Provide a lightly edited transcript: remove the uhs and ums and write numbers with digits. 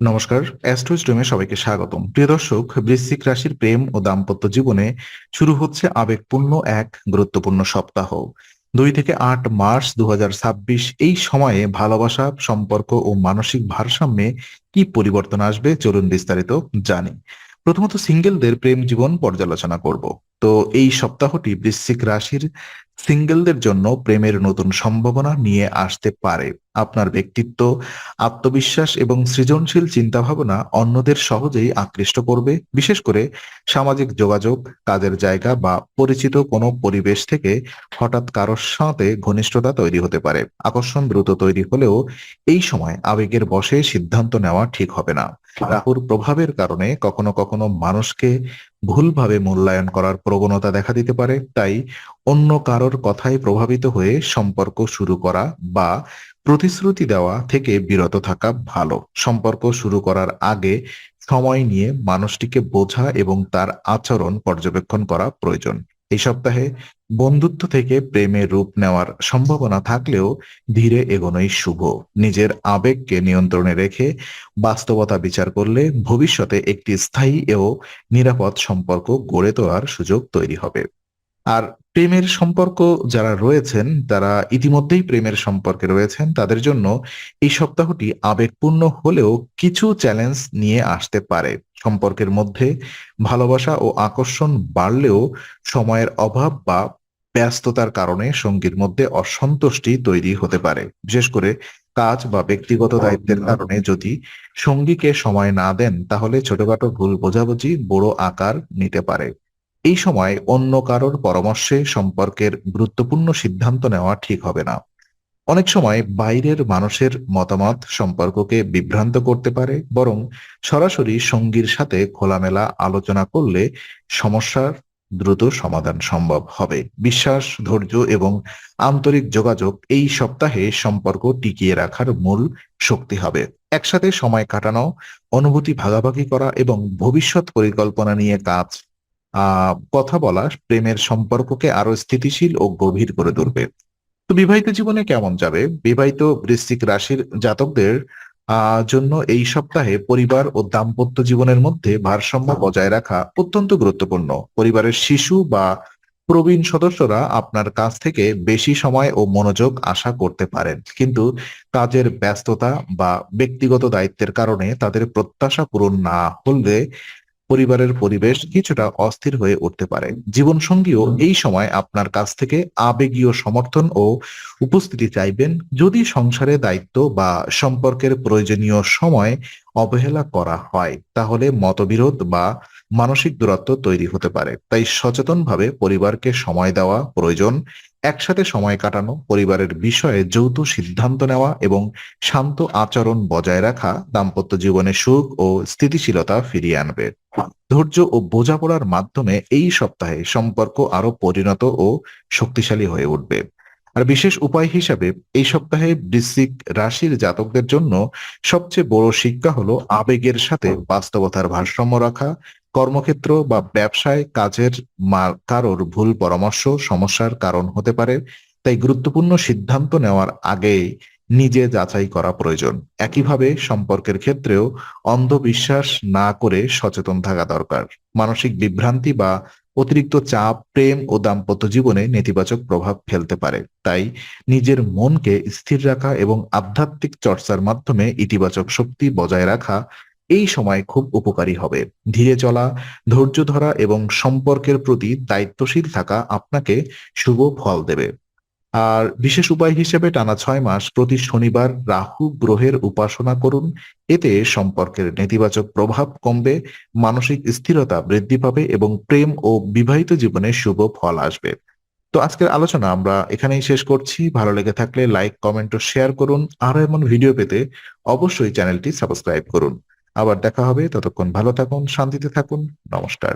নমস্কার, অ্যাস্ট্রো স্ট্রিমে সবাইকে স্বাগতম। প্রিয় দর্শক, বৃশ্চিক রাশির প্রেম ও দাম্পত্য জীবনে শুরু হচ্ছে আবেগপূর্ণ এক গুরুত্বপূর্ণ সপ্তাহ। 2 থেকে 8 মার্চ 2026 এই সময়ে ভালোবাসা, সম্পর্ক ও মানসিক ভারসাম্যে কি পরিবর্তন আসবে চলুন বিস্তারিত জানি। প্রথমত সিঙ্গেলদের প্রেম জীবন পর্যালোচনা করব। তো এই সপ্তাহটি বৃশ্চিক রাশির সিঙ্গেলদের জন্য প্রেমের নতুন সম্ভাবনা নিয়ে আসতে পারে। আপনার ব্যক্তিত্ব, আত্মবিশ্বাস এবং সৃজনশীল চিন্তাভাবনা অন্যদের সহজেই আকৃষ্ট করবে। বিশেষ করে সামাজিক যোগাযোগ, কাজের জায়গা বা পরিচিত কোনো পরিবেশ থেকে হঠাৎ কারোর সাথে ঘনিষ্ঠতা তৈরি হতে পারে। আকর্ষণ দ্রুত তৈরি হলেও এই সময় আবেগের বশে সিদ্ধান্ত নেওয়া ঠিক হবে না। রাহুর প্রভাবের কারণে কখনো কখনো মানুষকে ভুলভাবে মূল্যায়ন করার প্রবণতা দেখা দিতে পারে। তাই অন্য কারোর কথায় প্রভাবিত হয়ে সম্পর্ক শুরু করা বা প্রতিশ্রুতি দেওয়া থেকে বিরত থাকা ভালো। সম্পর্ক শুরু করার আগে সময় নিয়ে মানুষটিকে বোঝা এবং তার আচরণ পর্যবেক্ষণ করা প্রয়োজন। এই সপ্তাহে বন্ধুত্ব থেকে প্রেমে রূপ নেওয়ার সম্ভাবনা থাকলেও ধীরে এগোনোই শুভ। নিজের আবেগকে নিয়ন্ত্রণে রেখে বাস্তবতা বিচার করলে ভবিষ্যতে একটি স্থায়ী ও নিরাপদ সম্পর্ক গড়ে তোলার সুযোগ তৈরি হবে। আর প্রেমের সম্পর্ক যারা রয়েছেন, তারা ইতিমধ্যেই প্রেমের সম্পর্কে রয়েছেন, তাদের জন্য এই সপ্তাহটি আবেগপূর্ণ হলেও কিছু চ্যালেঞ্জ নিয়ে আসতে পারে। সম্পর্কের মধ্যে ভালোবাসা ও আকর্ষণ বাড়লেও সময়ের অভাব বা ব্যস্ততার কারণে সঙ্গীর মধ্যে অসন্তুষ্টি তৈরি হতে পারে। বিশেষ করে কাজ বা ব্যক্তিগত দায়িত্বের কারণে যদি সঙ্গীকে সময় না দেন, তাহলে ছোটখাটো ভুল বোঝাবুঝি বড় আকার নিতে পারে। এই সময় অন্য কারোর পরামর্শে সম্পর্কের গুরুত্বপূর্ণ সিদ্ধান্ত নেওয়া ঠিক হবে না। অনেক সময় বাইরের মানুষের মতামত সম্পর্ককে বিভ্রান্ত করতে পারে, বরং সরাসরি সঙ্গীর সাথে খোলামেলা আলোচনা করলে সমস্যার দ্রুত সমাধান সম্ভব হবে। বিশ্বাস, ধৈর্য এবং আন্তরিক যোগাযোগ এই সপ্তাহে সম্পর্ক টিকিয়ে রাখার মূল শক্তি হবে। একসাথে সময় কাটানো, অনুভূতি ভাগাভাগি করা এবং ভবিষ্যৎ পরিকল্পনা নিয়ে কথা বলা প্রেমের সম্পর্ককে আরো স্থিতিশীল ও গভীর করে তুলবে। তো বিবাহিত জীবনে কেমন যাবে? বিবাহিত বৃশ্চিক রাশির জাতকদের জন্য এই সপ্তাহে পরিবার ও দাম্পত্য জীবনের মধ্যে ভারসাম্য বজায় রাখা অত্যন্ত গুরুত্বপূর্ণ। পরিবারের শিশু বা প্রবীণ সদস্যরা আপনার কাছ থেকে বেশি সময় ও মনোযোগ আশা করতে পারেন, কিন্তু কাজের ব্যস্ততা বা ব্যক্তিগত দায়িত্বের কারণে তাদের প্রত্যাশা পূরণ না হলে পরিবারের পরিবেশ কিছুটা অস্থির হয়ে উঠতে পারে। জীবনসঙ্গীও এই সময় আপনার কাছ থেকে আবেগীয় সমর্থন ও উপস্থিতি চাইবেন। যদি সংসারে দায়িত্ব বা সম্পর্কের প্রয়োজনীয় সময় অবহেলা করা হয়, তাহলে মতবিরোধ বা মানসিক দূরত্ব তৈরি হতে পারে। তাই সচেতনভাবে পরিবারকে সময় দেওয়া প্রয়োজন। একসাথে সময় কাটানো, পরিবারের বিষয়ে যৌথ সিদ্ধান্ত নেওয়া এবং শান্ত আচরণ বজায় রাখা দাম্পত্য জীবনে সুখ ও স্থিতিশীলতা ফিরিয়ে আনবে। ধৈর্য ও বোঝাপড়ার মাধ্যমে এই সপ্তাহে সম্পর্ক আরো পরিণত ও শক্তিশালী হয়ে উঠবে। আর বিশেষ উপায় হিসাবে এই সপ্তাহে বৃশ্চিক রাশির জাতকদের জন্য সবচেয়ে বড় শিক্ষা হলো আবেগের সাথে বাস্তবতার ভারসাম্য রাখা। কর্মক্ষেত্র বা ব্যবসায় কাজের কারোর ভুল পরামর্শ সমস্যার কারণ হতে পারে। তাই গুরুত্বপূর্ণ সিদ্ধান্ত নেওয়ার আগে নিজে যাচাই করা প্রয়োজন। একইভাবে সম্পর্কের ক্ষেত্রেও অন্ধবিশ্বাস না করে সচেতন থাকা দরকার। মানসিক বিভ্রান্তি বা অতিরিক্ত চাপ প্রেম ও দাম্পত্য জীবনে নেতিবাচক প্রভাব ফেলতে পারে। তাই নিজের মনকে স্থির রাখা এবং আধ্যাত্মিক চর্চার মাধ্যমে ইতিবাচক শক্তি বজায় রাখা এই সময় খুব উপকারী হবে। ধীরে চলা, ধৈর্য ধরা এবং সম্পর্কের প্রতি দায়িত্বশীল থাকা আপনাকে শুভ ফল দেবে। আর বিশেষ উপায় হিসেবে টানা 6 মাস প্রতি শনিবার রাহু গ্রহের উপাসনা করুন। এতে সম্পর্কের নেতিবাচক প্রভাব কমবে, মানসিক স্থিরতা বৃদ্ধি পাবে এবং প্রেম ও বিবাহিত জীবনে শুভ ফল আসবে। তো আজকের আলোচনা আমরা এখানেই শেষ করছি। ভালো লেগে থাকলে লাইক, কমেন্ট ও শেয়ার করুন। আরো এমন ভিডিও পেতে অবশ্যই চ্যানেলটি সাবস্ক্রাইব করুন। আবার দেখা হবে, ততক্ষণ ভালো থাকুন, শান্তিতে থাকুন। নমস্কার।